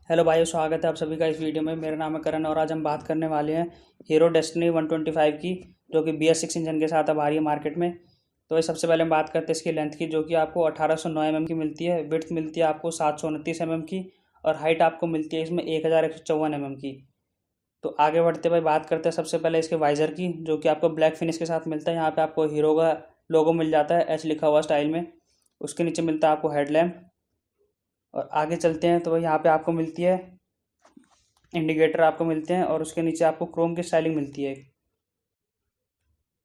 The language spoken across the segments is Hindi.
हेलो भाइयों, स्वागत है आप सभी का इस वीडियो में। मेरा नाम है करण और आज हम बात करने वाले हैं हीरो डेस्टिनी 125 की, जो कि BS6 इंजन के साथ अब आ रही है मार्केट में। तो ये सबसे पहले हम बात करते हैं इसकी लेंथ की, जो कि आपको 1809 mm की मिलती है। विड्थ मिलती है आपको 729 mm की और हाइट आपको मिलती है इसमें 1154 mm की। तो आगे बढ़ते भाई बात करते हैं सबसे पहले इसके वाइज़र की, जो कि आपको ब्लैक फिनिश के साथ मिलता है। यहाँ पर आपको हीरो का लोगो मिल जाता है एच लिखा हुआ स्टाइल में। उसके नीचे मिलता है आपको हेडलैम्प। और आगे चलते हैं तो यहाँ पे आपको मिलती है इंडिकेटर आपको मिलते हैं और उसके नीचे आपको क्रोम की स्टाइलिंग मिलती है।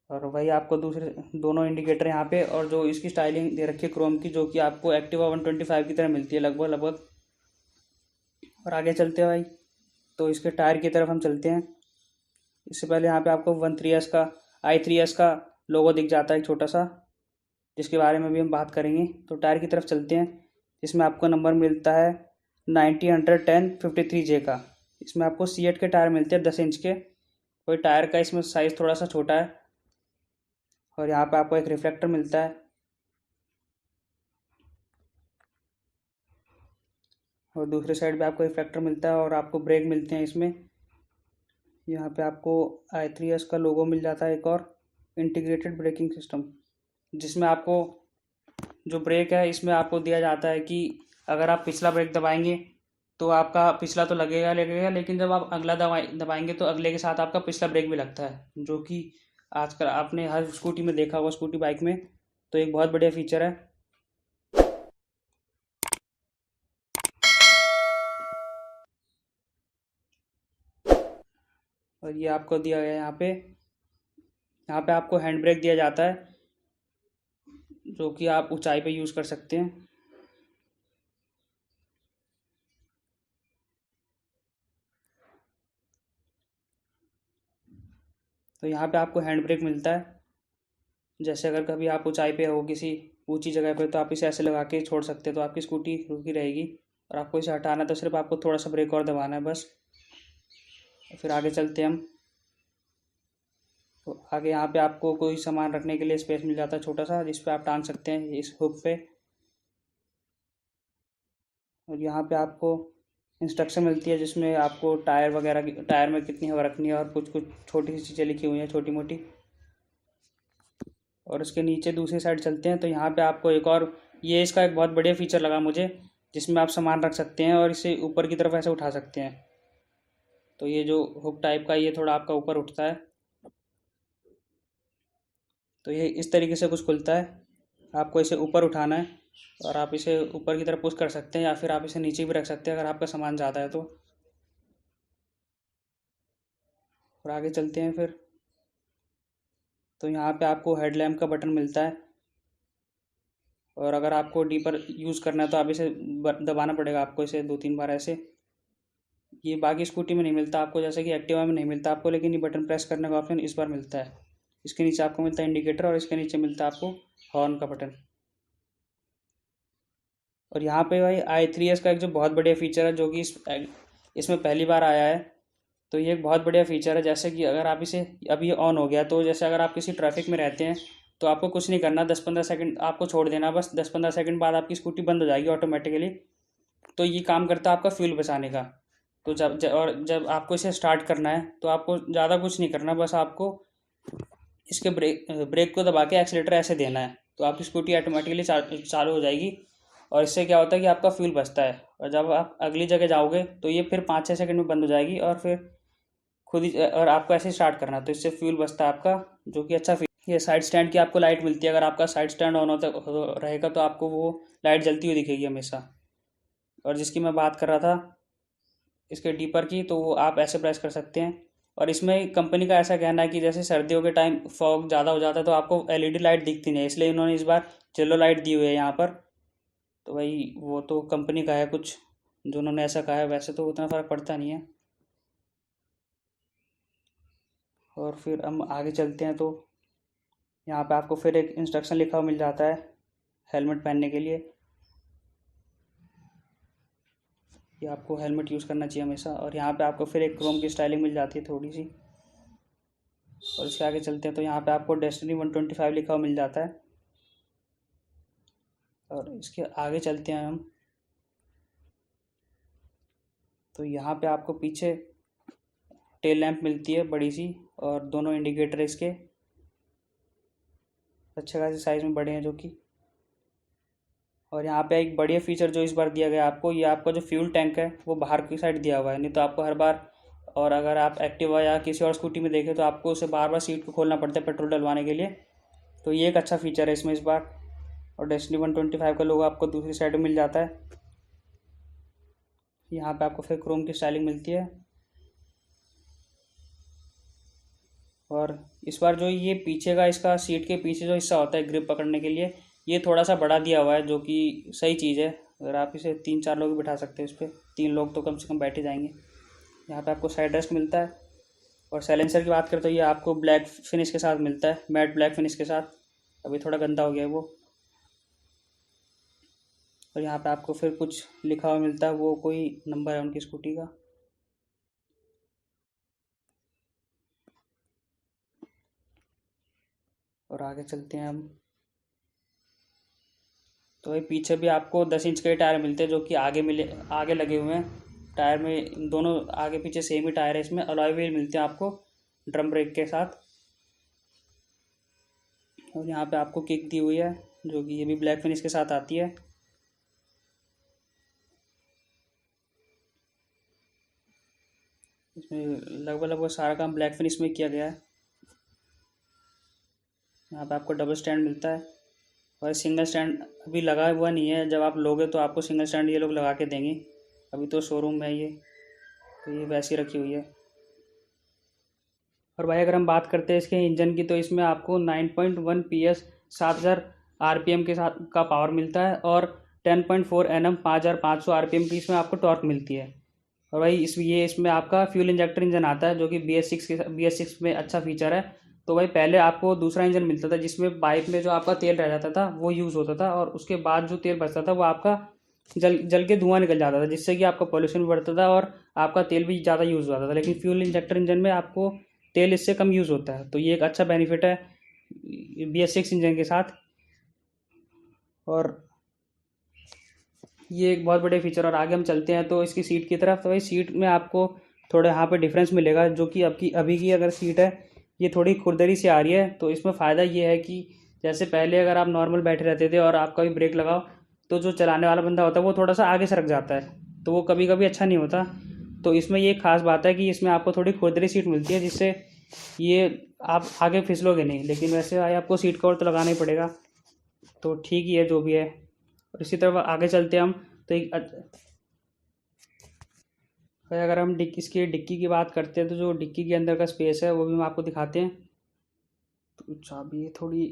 और वही आपको दूसरे दोनों इंडिकेटर यहाँ पे और जो इसकी स्टाइलिंग दे रखी है क्रोम की, जो कि आपको एक्टिवा 125 की तरह मिलती है लगभग लगभग। और आगे चलते हैं भाई तो इसके टायर की तरफ हम चलते हैं। इससे पहले यहाँ पे आपको 13S का i3S का लोगो दिख जाता है एक छोटा सा, जिसके बारे में भी हम बात करेंगे। तो टायर की तरफ चलते हैं। इसमें आपको नंबर मिलता है 90-110-53J का। इसमें आपको C8 के टायर मिलते हैं 10 इंच के। कोई टायर का इसमें साइज़ थोड़ा सा छोटा है। और यहाँ पे आपको एक रिफ्लेक्टर मिलता है और दूसरे साइड पे आपको रिफ्लेक्टर मिलता है और आपको ब्रेक मिलते हैं इसमें। यहाँ पे आपको i3S का लोगो मिल जाता है एक और इंटीग्रेटेड ब्रेकिंग सिस्टम, जिसमें आपको जो ब्रेक है इसमें आपको दिया जाता है कि अगर आप पिछला ब्रेक दबाएंगे तो आपका पिछला तो लगेगा लगेगा, लेकिन जब आप अगला दबाएंगे तो अगले के साथ आपका पिछला ब्रेक भी लगता है, जो कि आजकल आपने हर स्कूटी में देखा होगा, स्कूटी बाइक में। तो एक बहुत बढ़िया फीचर है। और ये आपको दिया गया है यहाँ पे आपको हैंड ब्रेक दिया जाता है, जो कि आप ऊंचाई पे यूज़ कर सकते हैं। तो यहाँ पे आपको हैंड ब्रेक मिलता है। जैसे अगर कभी आप ऊंचाई पे हो किसी ऊंची जगह पे, तो आप इसे ऐसे लगा के छोड़ सकते हैं, तो आपकी स्कूटी रुकी रहेगी। और आपको इसे हटाना है तो सिर्फ आपको थोड़ा सा ब्रेक और दबाना है बस। फिर आगे चलते हैं हम। तो आगे यहाँ पे आपको कोई सामान रखने के लिए स्पेस मिल जाता है छोटा सा, जिस पे आप टांग सकते हैं इस हुक पे। और यहाँ पे आपको इंस्ट्रक्शन मिलती है, जिसमें आपको टायर वगैरह की, टायर में कितनी हवा रखनी है और कुछ कुछ छोटी सी चीज़ें लिखी हुई हैं छोटी मोटी। और उसके नीचे दूसरी साइड चलते हैं तो यहाँ पे आपको एक और, ये इसका एक बहुत बढ़िया फीचर लगा मुझे, जिसमें आप सामान रख सकते हैं और इसे ऊपर की तरफ ऐसे उठा सकते हैं। तो ये जो हुक टाइप का, ये थोड़ा आपका ऊपर उठता है। तो ये इस तरीके से कुछ खुलता है। आपको इसे ऊपर उठाना है और आप इसे ऊपर की तरफ पुश कर सकते हैं, या फिर आप इसे नीचे भी रख सकते हैं अगर आपका सामान ज़्यादा है तो। और आगे चलते हैं फिर। तो यहाँ पे आपको हेडलैम्प का बटन मिलता है और अगर आपको डीपर यूज़ करना है तो आप इसे दबाना पड़ेगा आपको, इसे 2-3 बार ऐसे। ये बाकी स्कूटी में नहीं मिलता आपको, जैसे कि एक्टिवा में नहीं मिलता आपको, लेकिन ये बटन प्रेस करने का ऑप्शन इस बार मिलता है। इसके नीचे आपको मिलता है इंडिकेटर और इसके नीचे मिलता है आपको हॉर्न का बटन। और यहाँ पे भाई i3S का एक जो बहुत बढ़िया फीचर है, जो कि इसमें पहली बार आया है। तो ये एक बहुत बढ़िया फीचर है। जैसे कि अगर आप इसे, अभी ये ऑन हो गया, तो जैसे अगर आप किसी ट्रैफिक में रहते हैं तो आपको कुछ नहीं करना, 10-15 सेकंड आपको छोड़ देना, बस 10-15 सेकंड बाद आपकी स्कूटी बंद हो जाएगी ऑटोमेटिकली। तो ये काम करता है आपका फ्यूल बचाने का। तो जब आपको इसे स्टार्ट करना है तो आपको ज़्यादा कुछ नहीं करना, बस आपको इसके ब्रेक को दबा के एक्सीलेटर ऐसे देना है, तो आपकी स्कूटी ऑटोमेटिकली चालू हो जाएगी। और इससे क्या होता है कि आपका फ्यूल बचता है, और जब आप अगली जगह जाओगे तो ये फिर 5-6 सेकंड में बंद हो जाएगी और फिर खुद ही, और आपको ऐसे स्टार्ट करना है, तो इससे फ्यूल बचता है आपका, जो कि अच्छा फील। ये साइड स्टैंड की आपको लाइट मिलती है। अगर आपका साइड स्टैंड ऑन होता रहेगा तो आपको वो लाइट जलती हुई दिखेगी हमेशा। और जिसकी मैं बात कर रहा था इसके डीपर की, तो वो आप ऐसे प्रेस कर सकते हैं। और इसमें कंपनी का ऐसा कहना है कि जैसे सर्दियों के टाइम फॉग ज़्यादा हो जाता है तो आपको एलईडी लाइट दिखती नहीं है, इसलिए इन्होंने इस बार येलो लाइट दी हुई है यहाँ पर। तो भाई वो तो कंपनी का है कुछ, जो उन्होंने ऐसा कहा है, वैसे तो उतना फ़र्क पड़ता नहीं है। और फिर हम आगे चलते हैं तो यहाँ पे आपको फिर एक इंस्ट्रक्शन लिखा हुआ मिल जाता है हेलमेट पहनने के लिए, कि आपको हेलमेट यूज़ करना चाहिए हमेशा। और यहाँ पे आपको फिर एक क्रोम की स्टाइलिंग मिल जाती है थोड़ी सी। और इसके आगे चलते हैं तो यहाँ पे आपको डेस्टिनी 125 लिखा हुआ मिल जाता है। और इसके आगे चलते हैं हम। तो यहाँ पे आपको पीछे टेल लैंप मिलती है बड़ी सी, और दोनों इंडिकेटर इसके अच्छे खासे साइज़ में बड़े हैं जो कि। और यहाँ पे एक बढ़िया फीचर जो इस बार दिया गया है आपको, ये आपका जो फ्यूल टैंक है वो बाहर की साइड दिया हुआ है, नहीं तो आपको हर बार, और अगर आप एक्टिवा या किसी और स्कूटी में देखें तो आपको उसे बार बार सीट को खोलना पड़ता है पेट्रोल डलवाने के लिए। तो ये एक अच्छा फीचर है इसमें इस बार। और डेस्टिनी 125 का लोगो आपको दूसरी साइड में मिल जाता है। यहाँ पे आपको फिर क्रोम की स्टाइलिंग मिलती है। और इस बार जो ये पीछे का इसका सीट के पीछे जो हिस्सा होता है ग्रिप पकड़ने के लिए, ये थोड़ा सा बड़ा दिया हुआ है, जो कि सही चीज़ है। अगर आप इसे 3-4 लोग भी बिठा सकते हैं इस पर, 3 लोग तो कम से कम बैठ ही जाएंगे। यहाँ पे आपको साइड रेस्ट मिलता है। और साइलेंसर की बात करें तो ये आपको ब्लैक फिनिश के साथ मिलता है, मैट ब्लैक फिनिश के साथ। अभी थोड़ा गंदा हो गया है वो। और यहाँ पे आपको फिर कुछ लिखा हुआ मिलता है, वो कोई नंबर है उनकी स्कूटी का। और आगे चलते हैं हम। तो ये पीछे भी आपको 10 इंच के टायर मिलते हैं, जो कि आगे लगे हुए हैं टायर में। दोनों आगे पीछे सेम ही टायर है इसमें। अलॉय व्हील मिलते हैं आपको ड्रम ब्रेक के साथ। और यहाँ पे आपको किक दी हुई है, जो कि ये भी ब्लैक फिनिश के साथ आती है। इसमें लगभग सारा काम ब्लैक फिनिश में किया गया है। यहाँ पे आपको डबल स्टैंड मिलता है, और सिंगल स्टैंड अभी लगा हुआ नहीं है। जब आप लोगे तो आपको सिंगल स्टैंड ये लोग लगा के देंगे। अभी तो शोरूम में ये, तो ये वैसी रखी हुई है। और भाई अगर हम बात करते हैं इसके इंजन की, तो इसमें आपको 9.1 PS 7000 RPM के साथ का पावर मिलता है, और 10.4 Nm 5500 RPM की इसमें आपको टॉर्क मिलती है। और भाई इसमें आपका फ्यूल इंजेक्टर इंजन आता है, जो कि BS6 में अच्छा फीचर है। तो भाई पहले आपको दूसरा इंजन मिलता था, जिसमें पाइप में जो आपका तेल रह जाता था वो यूज़ होता था, और उसके बाद जो तेल बचता था वो आपका जल जल के धुआं निकल जाता था, जिससे कि आपका पोल्यूशन भी बढ़ता था और आपका तेल भी ज़्यादा यूज़ होता था। लेकिन फ्यूल इंजेक्टर इंजन में आपको तेल इससे कम यूज़ होता है, तो ये एक अच्छा बेनिफिट है BS6 इंजन के साथ। और ये एक बहुत बड़े फीचर। और आगे हम चलते हैं तो इसकी सीट की तरफ। तो भाई सीट में आपको थोड़ा यहाँ पे डिफरेंस मिलेगा, जो कि अभी की अगर सीट है ये थोड़ी खुरदरी से आ रही है। तो इसमें फ़ायदा ये है कि जैसे पहले अगर आप नॉर्मल बैठे रहते थे और आप कभी ब्रेक लगाओ, तो जो चलाने वाला बंदा होता है वो थोड़ा सा आगे सरक जाता है, तो वो कभी कभी अच्छा नहीं होता। तो इसमें ये खास बात है कि इसमें आपको थोड़ी खुरदरी सीट मिलती है, जिससे ये आप आगे फिसलोगे नहीं। लेकिन वैसे आपको सीट कवर तो लगाना ही पड़ेगा, तो ठीक ही है जो भी है। और इसी तरह आगे चलते हैं हम। तो अगर हम इसकी डिक्की की बात करते हैं, तो जो डिक्की के अंदर का स्पेस है वो भी हम आपको दिखाते हैं। तो चाबी थोड़ी,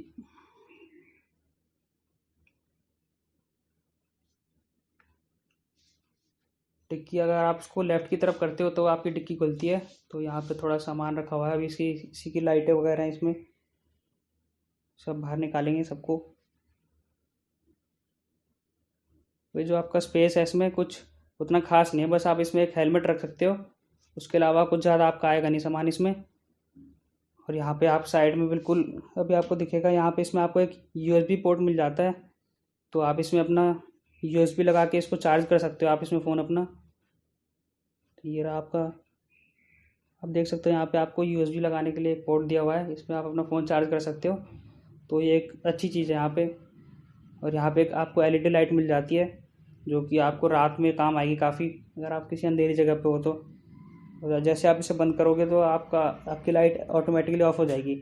डिक्की अगर आप इसको लेफ़्ट की तरफ करते हो तो आपकी डिक्की खुलती है। तो यहाँ पे थोड़ा सामान रखा हुआ है, अभी इसी की लाइटें वगैरह हैं इसमें, सब बाहर निकालेंगे सबको। वही जो आपका स्पेस है इसमें कुछ उतना खास नहीं है, बस आप इसमें एक हेलमेट रख सकते हो, उसके अलावा कुछ ज़्यादा आपका आएगा नहीं सामान इसमें। और यहाँ पे आप साइड में बिल्कुल अभी आपको दिखेगा, यहाँ पे इसमें आपको एक USB पोर्ट मिल जाता है। तो आप इसमें अपना USB लगा के इसको चार्ज कर सकते हो आप इसमें फ़ोन अपना। तो ये रहा आपका, आप देख सकते हो यहाँ पे आपको USB लगाने के लिए एक पोर्ट दिया हुआ है, इसमें आप अपना फ़ोन चार्ज कर सकते हो। तो ये एक अच्छी चीज़ है यहाँ पे। और यहाँ पे एक आपको LED लाइट मिल जाती है, जो कि आपको रात में काम आएगी काफ़ी, अगर आप किसी अंधेरी जगह पे हो तो। और जैसे आप इसे बंद करोगे तो आपकी लाइट ऑटोमेटिकली ऑफ हो जाएगी।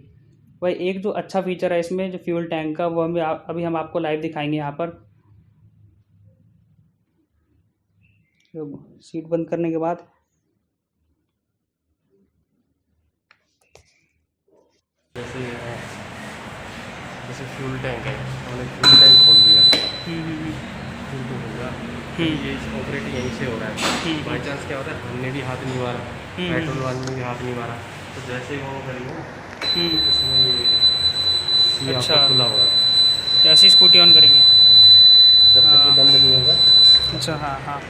भाई एक जो अच्छा फीचर है इसमें, जो फ्यूल टैंक का, वो अभी हम आपको लाइव दिखाएंगे यहाँ पर। तो सीट बंद करने के बाद जैसे जैसे फ्यूल टैंक है, हमने फ्यूल टैंक खोल दिया, फ्यूल तो हो गया। ये ऑपरेट यहीं से हो रहा है। बाई चांस क्या होता है, हमने भी हाथ नहीं मारा, पेट्रोल वाले ने भी हाथ नहीं मारा, तो जैसे ही वो करेंगे इसमें ये अच्छा, आपका खुला हुआ है, कैसी स्कूटी ऑन करेंगे? जब तक ये बंद नहीं होगा। अच्छा, हाँ हाँ।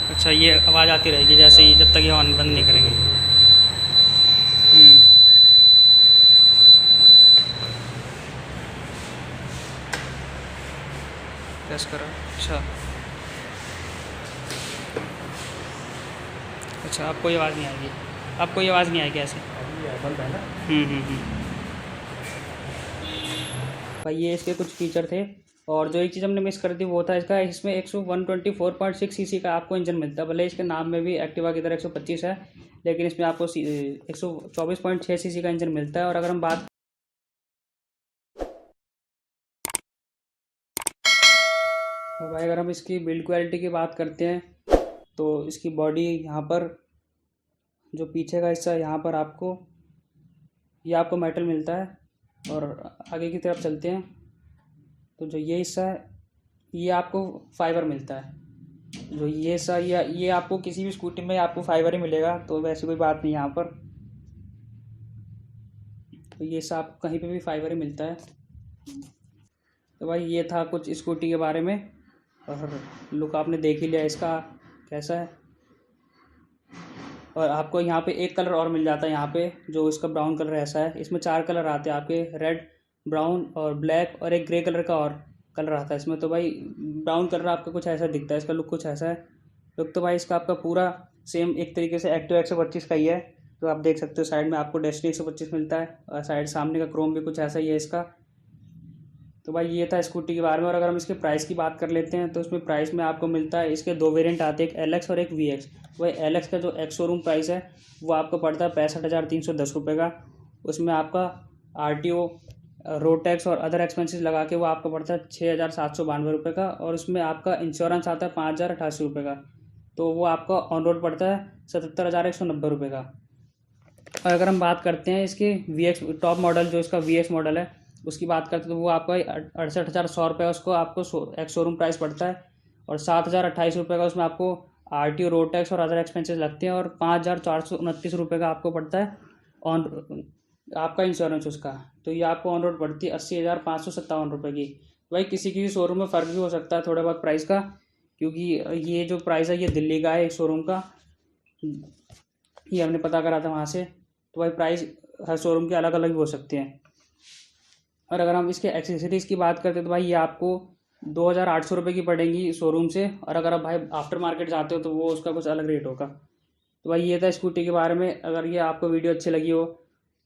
अच्छा, ये आवाज़ आती रहेगी जैसे ही, जब तक ये ऑन बंद नहीं करेंगे। प्रेस करा। अच्छा अच्छा, आपको ये आवाज़ नहीं आएगी, आपको ये आवाज़ नहीं आएगी ऐसे। अभी ये बंद है ना। भाई ये इसके कुछ फीचर थे। और जो एक चीज़ हमने मिस कर दी वो था इसका, इसमें 124.6 सीसी का आपको इंजन मिलता है। भले इसके नाम में भी एक्टिवा की तरह 125 है, लेकिन इसमें आपको 124.6 सीसी का इंजन मिलता है। और अगर हम बात और भाई अगर हम इसकी बिल्ड क्वालिटी की बात करते हैं तो इसकी बॉडी यहाँ पर, जो पीछे का हिस्सा यहाँ पर आपको, ये आपको मेटल मिलता है। और आगे की तरफ चलते हैं तो जो ये हिस्सा है ये आपको फाइबर मिलता है। जो ये हिस्सा ये आपको किसी भी स्कूटी में आपको फाइबर ही मिलेगा, तो वैसी कोई बात नहीं यहाँ पर। तो ये हिस्सा आपको कहीं पे भी फाइबर ही मिलता है। तो भाई ये था कुछ स्कूटी के बारे में, और लुक आपने देख ही लिया इसका कैसा है। और आपको यहाँ पे एक कलर और मिल जाता है यहाँ पे, जो इसका ब्राउन कलर ऐसा है। इसमें 4 कलर आते हैं आपके, रेड, ब्राउन और ब्लैक, और एक ग्रे कलर का और कलर आता है इसमें। तो भाई ब्राउन कलर आपका कुछ ऐसा दिखता है, इसका लुक कुछ ऐसा है। लुक तो भाई इसका आपका पूरा सेम एक तरीके से एक्टिवा 125 का ही है। तो आप देख सकते हो साइड में आपको डेस्टिनी 125 मिलता है, और साइड सामने का क्रोम भी कुछ ऐसा ही है इसका। तो भाई ये था स्कूटी के बारे में। और अगर हम इसके प्राइस की बात कर लेते हैं तो इसमें प्राइस में आपको मिलता है, इसके 2 वेरिएंट आते हैं, एक LX और एक VX। वही LX का जो एक्स शोरूम प्राइस है वो आपको पड़ता है 65,310 रुपये का। उसमें आपका RTO, रोड टैक्स और अदर एक्सपेंसेस लगा के वो आपको पड़ता है 6,792 रुपये का। और उसमें आपका इंश्योरेंस आता है 5,088 रुपये का। तो वो आपका ऑन रोड पड़ता है 77,190 रुपये का। और अगर हम बात करते हैं इसके VX टॉप मॉडल, जो इसका VX मॉडल है उसकी बात करते हैं, तो वो आपका 68,100 रुपये उसको आपको एक्स शोरूम प्राइस पड़ता है। और 7,028 रुपये का उसमें आपको RTO, रोड टैक्स और अदर एक्सपेंसेस लगते हैं। और 5,429 रुपये का आपको पड़ता है ऑन आपका इंश्योरेंस उसका। तो ये आपको ऑन रोड पड़ती है 80,557 रुपये की। भाई किसी की भी शोरूम में फ़र्क भी हो सकता है थोड़ा बहुत प्राइस का, क्योंकि ये जो प्राइस है ये दिल्ली का है एक शोरूम का, ये हमने पता करा था वहाँ से। तो भाई प्राइस हर शोरूम के अलग अलग भी हो सकते हैं। और अगर हम इसके एक्सेसरीज़ की बात करते हैं तो भाई ये आपको 2,800 रुपये की पड़ेंगी शोरूम से। और अगर आप भाई आफ्टर मार्केट जाते हो तो वो उसका कुछ अलग रेट होगा। तो भाई ये था स्कूटी के बारे में। अगर ये आपको वीडियो अच्छी लगी हो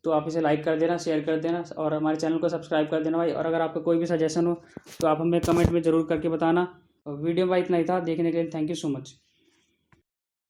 तो आप इसे लाइक कर देना, शेयर कर देना, और हमारे चैनल को सब्सक्राइब कर देना भाई। और अगर आपका कोई भी सजेशन हो तो आप हमें कमेंट में ज़रूर करके बताना। और वीडियो में भाई इतना ही था, देखने के लिए थैंक यू सो मच।